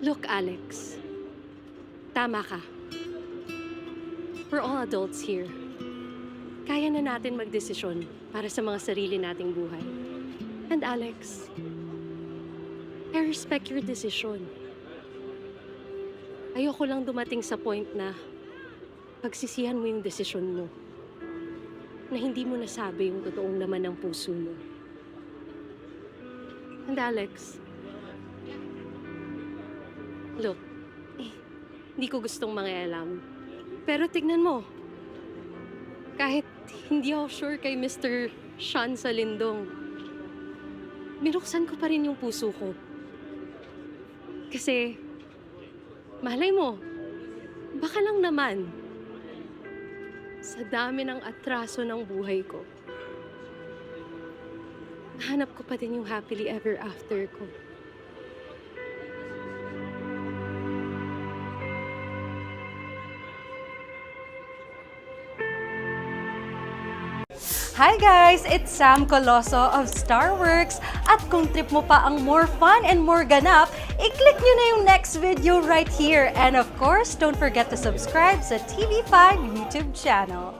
Look, Alex. Tama ka. We're all adults here. Kaya na natin magdesisyon para sa mga sarili nating buhay. And Alex, I respect your decision. Ayoko lang dumating sa point na pagsisihan mo yung desisyon mo. Na hindi mo nasabi yung totoong laman ng puso mo. And Alex, look, hindi ko gustong mangialam. Pero tignan mo, kahit hindi ako sure kay Mr. Sean Salindong, binuksan ko pa rin yung puso ko. Kasi, malay mo, baka lang naman, sa dami ng atraso ng buhay ko, nahanap ko pa din yung happily ever after ko. Hi guys! It's Sam Coloso of Starworks. At kung trip mo pa ang more fun and more ganap, i-click nyo na yung next video right here. And of course, don't forget to subscribe sa TV5 YouTube channel.